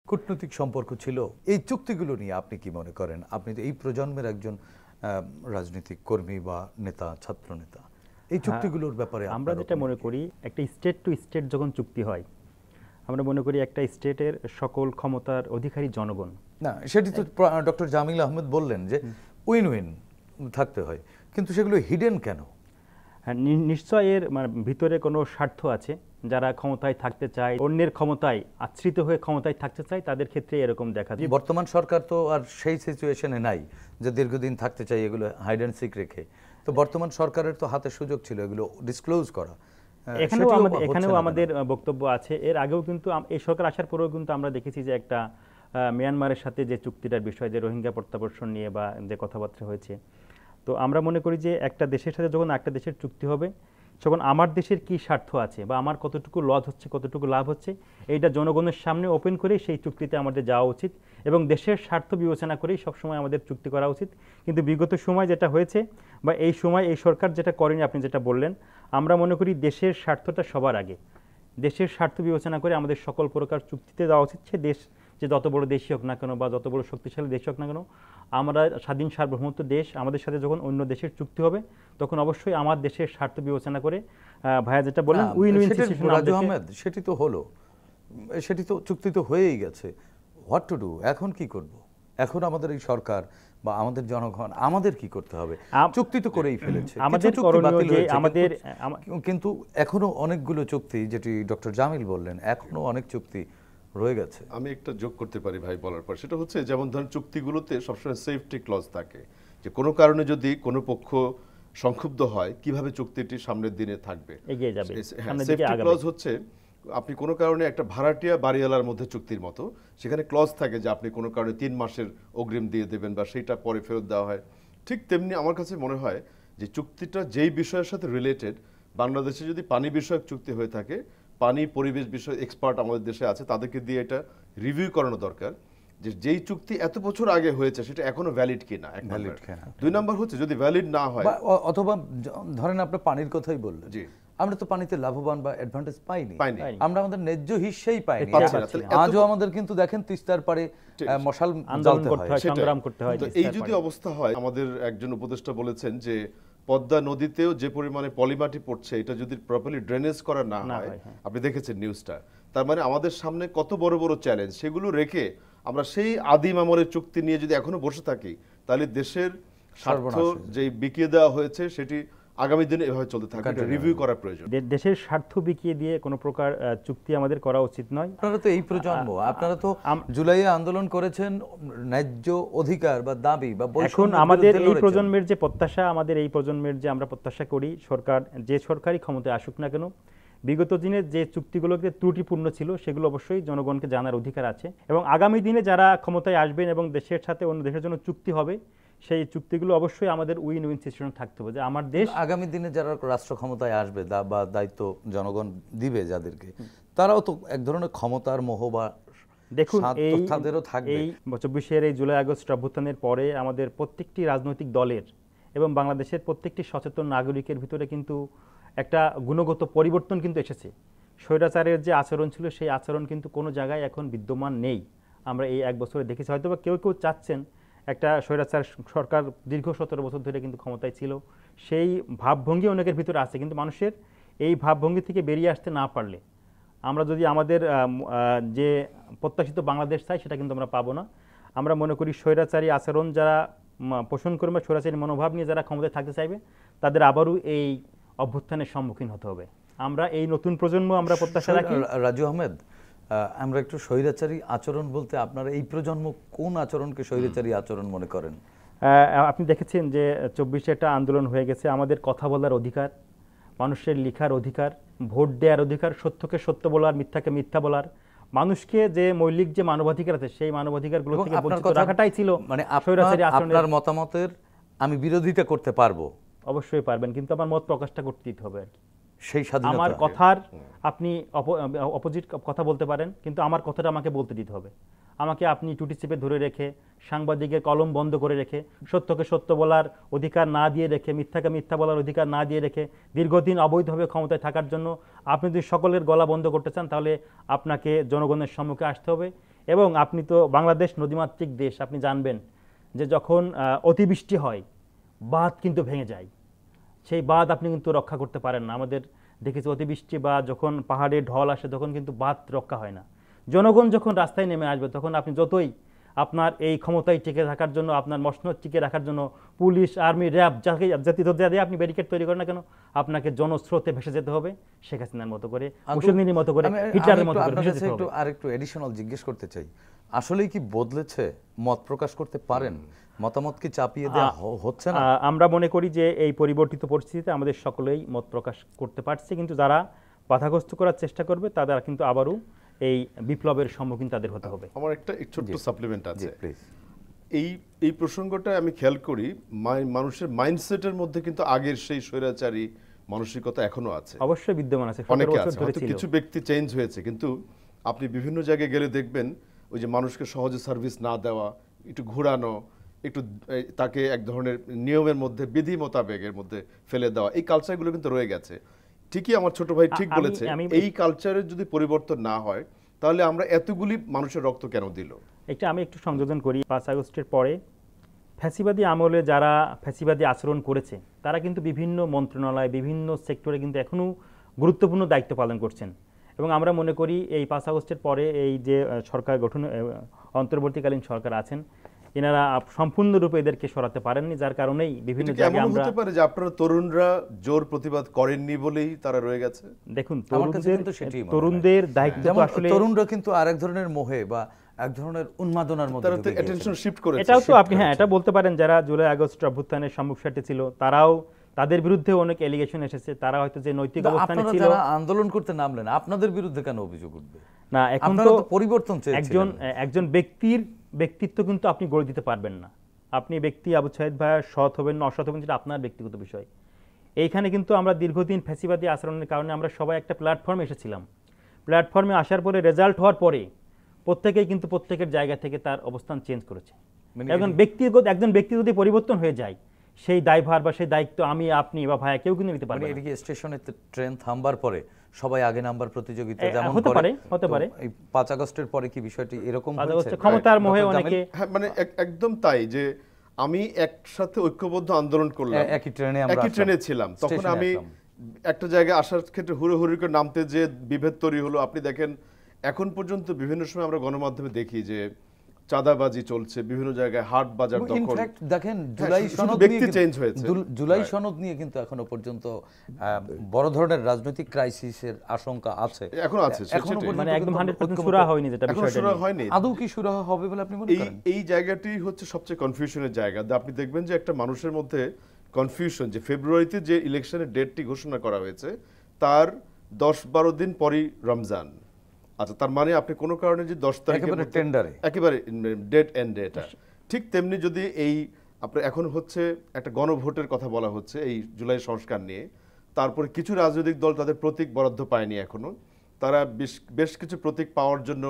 কূটনৈতিক সম্পর্ক ছিল। এই চুক্তিগুলো নিয়ে আপনি কি মনে করেন? আপনি তো এই প্রজন্মের একজন রাজনৈতিক কর্মী বা নেতা, ছাত্র নেতা, এই চুক্তিগুলোর ব্যাপারে আমরা যেটা মনে করি, একটা স্টেট টু স্টেট যখন চুক্তি হয়, আমরা মনে করি একটা স্টেটের সকল ক্ষমতার অধিকারী জনগণ। না, সেটি তো ডক্টর জামিল আহমেদ বললেন যে উইন উইন থাকতে হয়, কিন্তু সেগুলো হিডেন কেন? হ্যাঁ, নিশ্চয় এর মানে ভিতরে কোনো স্বার্থ আছে। যারা ক্ষমতায় থাকতে চায়, অন্যের ক্ষমতায় আশ্রিত হয়ে ক্ষমতায় থাকতে চায়, তাদের ক্ষেত্রে এরকম দেখা যায়। বর্তমান সরকার তো আর সেই সিচুয়েশনে নাই যে দীর্ঘদিন থাকতে চাই এগুলো হাইড অ্যান্ড সিক রেখে। তো বর্তমান সরকারের তো হাতে সুযোগ ছিল এগুলো ডিসক্লোজ করা। এখানেও আমাদের বক্তব্য আছে। এর আগেও কিন্তু এই সরকার আসার পরেও কিন্তু আমরা দেখেছি যে একটা মিয়ানমারের সাথে যে চুক্তিটার বিষয়, যে রোহিঙ্গা প্রত্যাবর্ষণ নিয়ে বা যে কথাবার্তা হয়েছে, তো আমরা মনে করি যে একটা দেশের সাথে যখন একটা দেশের চুক্তি হবে, তখন আমার দেশের কি স্বার্থ আছে বা আমার কতটুকু লস হচ্ছে, কতটুকু লাভ হচ্ছে, এইটা জনগণের সামনে ওপেন করে সেই চুক্তিতে আমাদের যাওয়া উচিত এবং দেশের স্বার্থ বিবেচনা করেই সবসময় আমাদের চুক্তি করা উচিত। কিন্তু বিগত সময় যেটা হয়েছে বা এই সময় এই সরকার যেটা করেনি, আপনি যেটা বললেন, আমরা মনে করি দেশের স্বার্থটা সবার আগে। দেশের স্বার্থ বিবেচনা করে আমাদের সকল প্রকার চুক্তিতে দেওয়া উচিত। সে দেশ যে যত বড় দেশই হোক না কেন বা যত বড় শক্তিশালী দেশ হোক না কেন, আমরা স্বাধীন সার্বভৌমত্ব দেশ, আমাদের সাথে যখন অন্য দেশের চুক্তি হবে তখন অবশ্যই আমার দেশের স্বার্থ বিবেচনা করে, ভাইয়া যেটা বললেন win win situation. Raju Ahmed, সেটি তো হলো, সেটি তো চুক্তি তো হয়েই গেছে। What to do? এখন কি করব? এখন আমাদের এই সরকার বা আমাদের জনগণ আমাদের কি করতে হবে? চুক্তি তো করেই ফেলেছে, আমাদের করণীয় যে আমাদের, কিন্তু এখনো অনেকগুলো চুক্তি, যেটি ডক্টর জামিল বললেন, এখনো অনেক চুক্তি রয়ে গেছে। আমি একটা যোগ করতে পারি ভাই বলার পর, সেটা হচ্ছে যেমন ধরেন চুক্তিগুলোতে সবসময় সেফটি ক্লজ থাকে, যে কোনো কারণে যদি কোনো পক্ষ সংক্ষুব্ধ হয় কিভাবে চুক্তিটি সামনের দিনে থাকবে, এগিয়ে যাবে। সেফটি ক্লজ হচ্ছে আপনি কোনো কারণে একটা ভাড়াটিয়া বাড়িওয়ালার মধ্যে চুক্তির মতো, সেখানে ক্লজ থাকে যে আপনি কোনো কারণে 3 মাসের অগ্রিম দিয়ে দেবেন বা সেইটা পরে ফেরত দেওয়া হয়। ঠিক তেমনি আমার কাছে মনে হয় যে চুক্তিটা যেই বিষয়ের সাথে রিলেটেড, বাংলাদেশে যদি পানি বিষয়ক চুক্তি হয়ে থাকে, পানি পরিবেশ বিষয় এক্সপার্ট আমাদের দেশে আছে, তাদেরকে দিয়ে এটা রিভিউ করানো দরকার যে যেই চুক্তি এত বছর আগে হয়েছে সেটা এখনো ভ্যালিড কিনা। 2 নাম্বার হচ্ছে যদি ভ্যালিড না হয়, অথবা ধরেন আপনি পানির কথাই বললেন, জি আমরা তো পানিতে লাভবান বা অ্যাডভান্টেজ পাইনি, আমরা আমাদের ন্যায্য হিস্সেই পাইনি। আজও আমাদের কিন্তু দেখেন তিস্তার পারে মশাল আন্দোলন করতে হয়, সংগ্রাম করতে হয়। তো এই যদি অবস্থা হয়, আমাদের একজন উপদেষ্টা বলেছেন যে পদ্মা নদীতেও যে পরিমাণে পলিমাটি পড়ছে, এটা যদি প্রপারলি ড্রেনেজ করা না হয়, আপনি দেখেছেন নিউজটা, তার মানে আমাদের সামনে কত বড় বড় চ্যালেঞ্জ, সেগুলো রেখে আমরা সেই আদিম আমলের চুক্তি নিয়ে যদি এখনো বসে থাকি, তাহলে দেশের স্বার্থ যে বিকিয়ে দেওয়া হয়েছে সেটি আগামী দিনে এভাবে চলতে থাকবে, রিভিউ করা প্রয়োজন। দেশের স্বার্থ বিকিয়ে দিয়ে কোনো প্রকার চুক্তি আমাদের করা উচিত নয়। আপনারা তো এই প্রজন্ম, আপনারা তো জুলাইয়ে আন্দোলন করেছেন ন্যায্য অধিকার বা দাবি বা এখন আমাদের এই প্রজন্মের যে প্রত্যাশা, আমাদের এই প্রজন্মের যে আমরা প্রত্যাশা করি, সরকার যে সরকারি ক্ষমতায় আসুক না কেন, বিগত দিনে যে চুক্তিগুলোকে ত্রুটিপূর্ণ ছিল সেগুলো অবশ্যই জনগণকে জানার অধিকার আছে এবং আগামী দিনে যারা ক্ষমতায় আসবেন এবং দেশের সাথে অন্য দেশের জন্য চুক্তি হবে, সেই চুক্তিগুলো অবশ্যই আমাদের উইন উইন সিচুয়েশন থাকতে হবে, যে আমার দেশ আগামী দিনে যারা রাষ্ট্র ক্ষমতায় আসবে বা দায়িত্ব জনগণ দিবে যাদেরকে, তারাও তো এক ধরনের ক্ষমতার মোহ বা দেখুন এই 24-এর এই জুলাই আগস্ট অভ্যুত্থানের পরে আমাদের প্রত্যেকটি রাজনৈতিক দলের এবং বাংলাদেশের প্রত্যেকটি সচেতন নাগরিকের ভিতরে কিন্তু একটা গুণগত পরিবর্তন কিন্তু এসেছে। স্বৈরাচারের যে আচরণ ছিল সেই আচরণ কিন্তু কোনো জায়গায় এখন বিদ্যমান নেই। আমরা এই 1 বছরে দেখেছি, হয়তো বা কেউ কেউ চাচ্ছেন, একটা স্বৈরাচার সরকার দীর্ঘ 17 বছর ধরে কিন্তু ক্ষমতায় ছিল, সেই ভাবভঙ্গি অনেকের ভিতরে আছে, কিন্তু মানুষের এই ভাবভঙ্গি থেকে বেরিয়ে আসতে না পারলে আমরা যদি আমাদের যে প্রত্যাশিত বাংলাদেশ চাই সেটা কিন্তু আমরা পাবো না। আমরা মনে করি স্বৈরাচারী আচরণ যারা পোষণ করবে, স্বৈরাচারী মনোভাব নিয়ে যারা ক্ষমতায় থাকতে চাইবে, তাদের আবারও এই অভ্যুত্থানের সম্মুখীন হতে হবে। আমরা এই নতুন প্রজন্ম আমরা প্রত্যাশা রাখি। রাজু আহমেদ, আমরা একটু স্বৈরাচারী আচরণ বলতে আপনারা এই প্রজন্ম কোন আচরণকে স্বৈরাচারী আচরণ মনে করেন? আপনি দেখেছেন যে 24-এ একটা আন্দোলন হয়ে গেছে, আমাদের কথা বলার অধিকার, মানুষের লেখার অধিকার, ভোট দেওয়ার অধিকার, সত্যকে সত্য বলার, মিথ্যাকে মিথ্যা বলার, মানুষকে যে মৌলিক যে মানবাধিকার আছে সেই মানবাধিকারগুলো থেকে বঞ্চিত রাখাটাই ছিল। মানে আপনার মতামতের আমি বিরোধিতা করতে পারবো? অবশ্যই পারবেন, কিন্তু আমার মত প্রকাশটা করতে দিতে হবে আর কি। সেই স্বাধীনতা, আমার কথার আপনি অপোজিট কথা বলতে পারেন, কিন্তু আমার কথাটা আমাকে বলতে দিতে হবে। আমাকে আপনি টুটি চেপে ধরে রেখে, সাংবাদিকের কলম বন্ধ করে রেখে, সত্যকে সত্য বলার অধিকার না দিয়ে রেখে, মিথ্যাকে মিথ্যা বলার অধিকার না দিয়ে রেখে, দীর্ঘদিন অবৈধভাবে ক্ষমতায় থাকার জন্য আপনি যদি সকলের গলা বন্ধ করতে চান, তাহলে আপনাকে জনগণের সম্মুখে আসতে হবে এবং আপনি তো বাংলাদেশ নদীমাতৃক দেশ, আপনি জানবেন যে যখন অতিবৃষ্টি হয় বাঁধ কিন্তু ভেঙে যায়, সেই বাঁধ আপনি কিন্তু রক্ষা করতে পারেন না। আমাদের দেখেছি অতিবৃষ্টি বা যখন পাহাড়ে ঢল আসে তখন কিন্তু বাঁধ রক্ষা হয় না। জনগণ যখন রাস্তায় নেমে আসবে তখন আপনি যতই আপনার এই ক্ষমতায় টিকে থাকার জন্য, আপনার মসনদ টিকে রাখার জন্য পুলিশ, আর্মি, র্যাব যাকে জাতীয় দিয়ে আপনি ব্যারিকেড তৈরি করেন না কেন, আপনাকে জনস্রোতে ভেসে যেতে হবে, শেখ হাসিনার মতো করে, মুসলিমের মতো করে, হিটলারের মতো করে ভেসে যেতে হবে। আরেকটু এডিশনাল জিজ্ঞেস করতে চাই, আসলেই কি বদলেছে? মত প্রকাশ করতে পারেন? মতামত কি চাপিয়ে দেওয়া হচ্ছে না? আমরা মনে করি যে এই পরিবর্তিত পরিস্থিতিতে আমাদের সকলেই মত প্রকাশ করতে পারছে, কিন্তু যারা বাধাগ্রস্ত করার চেষ্টা করবে তাদের কিন্তু আবারও এই বিপ্লবের সম্মুখীন তাদের হতে হবে। আমার একটা ছোট্ট সাপ্লিমেন্ট আছে। এই প্রসঙ্গটা আমি খেয়াল করি, মানুষের মাইন্ডসেটের মধ্যে কিন্তু আগের সেই স্বৈরাচারী মানসিকতা এখনো আছে, অবশ্যই বিদ্যমান আছে, অনেকে আছে। হয়তো কিছু ব্যক্তি চেঞ্জ হয়েছে, কিন্তু আপনি বিভিন্ন জায়গায় গেলে দেখবেন ওই যে মানুষকে সহজে সার্ভিস না দেওয়া, একটু ঘোরানো, একটু তাকে এক ধরনের নিয়মের মধ্যে, বিধি মোতাবেকের মধ্যে ফেলে দেওয়া, এই কালচারগুলো কিন্তু রয়ে গেছে। ঠিকই আমার ছোট ভাই ঠিক বলেছে, এই কালচারের যদি পরিবর্তন না হয় তাহলে আমরা এতগুলি মানুষের রক্ত কেন দিল? এটা আমি একটু সংযোজন করি। 5 আগস্টের পরে ফ্যাসিবাদী আমলে যারা ফ্যাসিবাদী আচরণ করেছে তারা কিন্তু বিভিন্ন মন্ত্রণালয়, বিভিন্ন সেক্টরে কিন্তু এখনও গুরুত্বপূর্ণ দায়িত্ব পালন করছেন। এবং আমরা মনে করি এই 5 আগস্টের পরে এই যে সরকার গঠন, অন্তর্বর্তীকালীন সরকার আছেন, এনারা সম্পূর্ণরূপে এদেরকে সরাতে পারেননি, যার কারণেই বিভিন্ন জায়গায় আমরা হতে পারে যে আপনারা তরুণরা জোর প্রতিবাদ করেননি বলেই তারা রয়ে গেছে। দেখুন, তরুণদের দায়িত্ব তো আসলে তরুণরা কিন্তু আরেক ধরনের মোহে বা এক ধরনের উন্মাদনার মধ্যে তারা তো অ্যাটেনশন শিফট করেছে। এটাও তো আপনি এটা বলতে পারেন, যারা জুলাই আগস্ট অভ্যুত্থানের সম্মুখ সারিতে ছিল তারাও, তাদের বিরুদ্ধে অনেক এলিগেশন এসেছে, তারা হয়তো যে নৈতিক অবস্থানে ছিল। যারা আন্দোলন করতে নামলেন, আপনাদের বিরুদ্ধে কেন অভিযোগ উঠবে? না, এখন তো পরিবর্তন চেয়েছিলেন। একজন ব্যক্তিত্ব কিন্তু আপনি গড়ে দিতে পারবেন না। আপনি ব্যক্তি আবু সাইদ ভাই সৎ হবেন না অসৎ হবেন সেটা আপনার ব্যক্তিগত বিষয়। এইখানে কিন্তু আমরা দীর্ঘদিন ফ্যাসিবাদী আচরণের কারণে আমরা সবাই একটা প্ল্যাটফর্মে এসেছিলাম। প্ল্যাটফর্মে আসার পরে, রেজাল্ট হওয়ার পরে প্রত্যেকেই কিন্তু প্রত্যেকের জায়গা থেকে তার অবস্থান চেঞ্জ করেছে। একজন ব্যক্তি যদি পরিবর্তন হয়ে যায়, সেই দায়ভার বা সেই দায়িত্ব আমি, আপনি বা ভাইয়া কেউ কিন্তু নিতে পারবে না। এদিকে স্টেশনে ট্রেন থামবার পরে সবাই আগে নাম্বার প্রতিযোগিতা যেমন হতে পারে। এই 5 আগস্টের পরে কি বিষয়টি এরকম হয়েছে? ক্ষমতার মোহে অনেকে, হ্যাঁ, মানে একদম তাই, যে আমি একসাথে ঐক্যবদ্ধ আন্দোলন করলাম, একই ট্রেনে ছিলাম, তখন আমি একটা জায়গায় আসার ক্ষেত্রে হুড়োহুড়ি করে নামতে যে বিভেদ তৈরি হলো। আপনি দেখেন এখন পর্যন্ত বিভিন্ন সময় আমরা গণমাধ্যমে দেখি যে চাঁদাবাজি চলছে, বিভিন্ন জায়গায় হাট বাজার দখল। ইনফ্যাক্ট দেখেন, জুলাই সনদ ব্যক্তি চেঞ্জ হয়েছে, জুলাই সনদ নিয়ে কিন্তু এখনো পর্যন্ত বড় ধরনের রাজনৈতিক ক্রাইসিসের আশঙ্কা আছে, এখনো আছে, মানে একদম 100% সুরাহা হয়নি, যেটা বিষয়টা হয়নি। আদৌ কি সুরাহা হবে বলে আপনি মনে করেন? এই জায়গাটি হচ্ছে সবচেয়ে কনফিউশনের জায়গা। আপনি দেখবেন যে একটা মানুষের মধ্যে কনফিউশন, যে ফেব্রুয়ারিতে যে ইলেকশনের ডেটটি ঘোষণা করা হয়েছে তার 10-12 দিন পরই রমজান। আচ্ছা, তার মানে আপনি কোনো কারণে যে 10 তারিখে একেবারে ডেড এন্ড এটা, ঠিক তেমনি যদি এই আপনার এখন হচ্ছে একটা গণভোটের কথা বলা হচ্ছে এই জুলাই সংস্কার নিয়ে, তারপরে কিছু রাজনৈতিক দল তাদের প্রতীক বরাদ্দ পায়নি এখনো, তারা বেশ কিছু প্রতীক পাওয়ার জন্য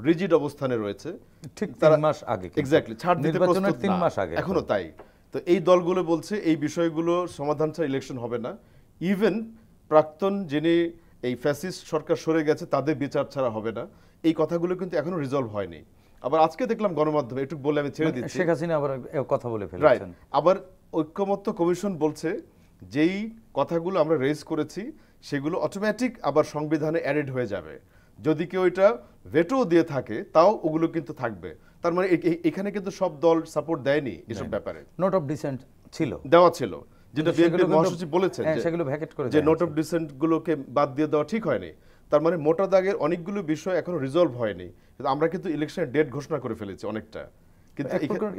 রিজিড অবস্থানে রয়েছে, ঠিক 3 মাস আগে, এক্স্যাক্টলি ছাড় দিতে প্রস্তুত 3 মাস আগে এখনো তাই। তো এই দলগুলো বলছে এই বিষয়গুলো সমাধান ছাড়া ইলেকশন হবে না। ইভেন প্রাক্তন যিনি এই ফ্যাসিস্ট সরকার সরে গেছে তাদের বিচার ছাড়া হবে না, এই কথাগুলো কিন্তু এখনো রিজলভ হয়নি। আবার আজকে দেখলাম গণমাধ্যমে, একটু বলে আমি ছেড়ে দিচ্ছি, শেখ হাসিনা আবার কথা বলে ফেলেছেন। আবার ঐক্যমত্য কমিশন বলছে যেই কথাগুলো আমরা রেজ করেছি সেগুলো অটোমেটিক আবার সংবিধানে অ্যাডেড হয়ে যাবে, যদি কেউ এটা ভেটো দিয়ে থাকে তাও ওগুলো কিন্তু থাকবে। তার মানে এখানে কিন্তু সব দল সাপোর্ট দেয়নি এসব ব্যাপারে। নোট অফ ডিসেন্ট দেওয়া ছিল, যেটা বিএনপি মহাসচিব বলেছেন সেগুলো ভ্যাকেট করে, যে নোট অফ ডিসেন্ট গুলোকে বাদ দিয়ে দেওয়া ঠিক হয়নি। তার মানে মোটা দাগের অনেকগুলো বিষয় এখনো রিজলভ হয়নি। আমরা কিন্তু ইলেকশনের ডেট ঘোষণা করে ফেলেছি অনেকটা, কিন্তু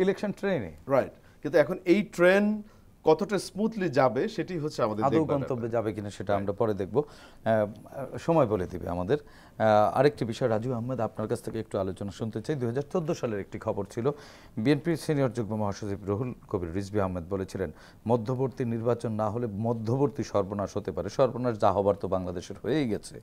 ইলেকশন ট্রেনে রাইট, কিন্তু এখন এই ট্রেন কতটা স্মুথলি যাবে সেটি হচ্ছে আমাদের আদৌ গন্তব্যে যাবে কিনা সেটা আমরা পরে দেখব, সময় বলে দিবে আমাদের। আরেকটি বিষয় রাজু আহমেদ, আপনার কাছ থেকে একটু আলোচনা শুনতে চাই। 2014 সালের একটি খবর ছিল, বিএনপির সিনিয়র যুগ্ম মহাসচিব রুহুল কবির রিজভী আহমেদ বলেছিলেন মধ্যবর্তী নির্বাচন না হলে মধ্যবর্তী সর্বনাশ হতে পারে। সর্বনাশ যা হবার তো বাংলাদেশের হয়েই গেছে,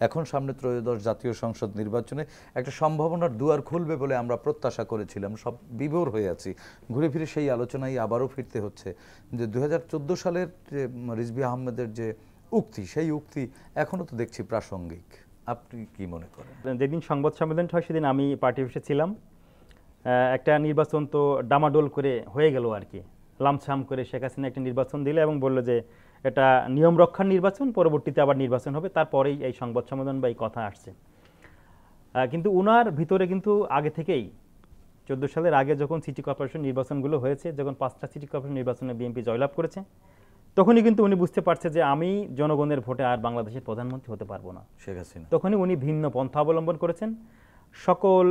এখন সামনে ত্রয়োদশ জাতীয় সংসদ নির্বাচনে একটা সম্ভাবনার দুয়ার খুলবে বলে আমরা প্রত্যাশা করেছিলাম, সব বিভোর হয়ে আছি। ঘুরে ফিরে সেই আলোচনায় আবারও ফিরতে হচ্ছে যে 2014 সালের যে রিজভী আহমেদের যে উক্তি, সেই উক্তি এখনও তো দেখছি প্রাসঙ্গিক। আপনি কি মনে করেন? যেদিন সংবাদ সম্মেলনটা হয় সেদিন আমি পার্টি অফিসে ছিলাম। একটা নির্বাচন তো ডামাডোল করে হয়ে গেল আর কি, লামছাম করে শেখ হাসিনা একটা নির্বাচন দিলে এবং বলল যে এটা নিয়ম রক্ষার নির্বাচন, পরবর্তীতে আবার নির্বাচন হবে, তারপরেই এই সংবাদ সম্মেলন বা এই কথা আসছে। কিন্তু উনার ভিতরে কিন্তু আগে থেকেই 14 সালের আগে যখন সিটি কর্পোরেশন নির্বাচনগুলো হয়েছে, যখন 5টা সিটি কর্পোরেশন নির্বাচনে বিএনপি জয়লাভ করেছে, তখনই কিন্তু উনি বুঝতে পারছে যে আমি জনগণের ভোটে আর বাংলাদেশের প্রধানমন্ত্রী হতে পারবো না। শেখ হাসিনা তখনই উনি ভিন্ন পন্থা অবলম্বন করেছেন। সকল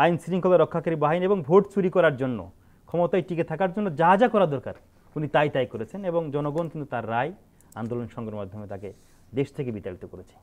আইন শৃঙ্খলা রক্ষাকারী বাহিনী এবং ভোট চুরি করার জন্য, ক্ষমতায় টিকে থাকার জন্য যা যা করা দরকার উনি তাই তাই করেছেন, এবং জনগণ কিন্তু তার রায়, আন্দোলন সংগ্রামের মাধ্যমে তাকে দেশ থেকে বিতাড়িত করেছে।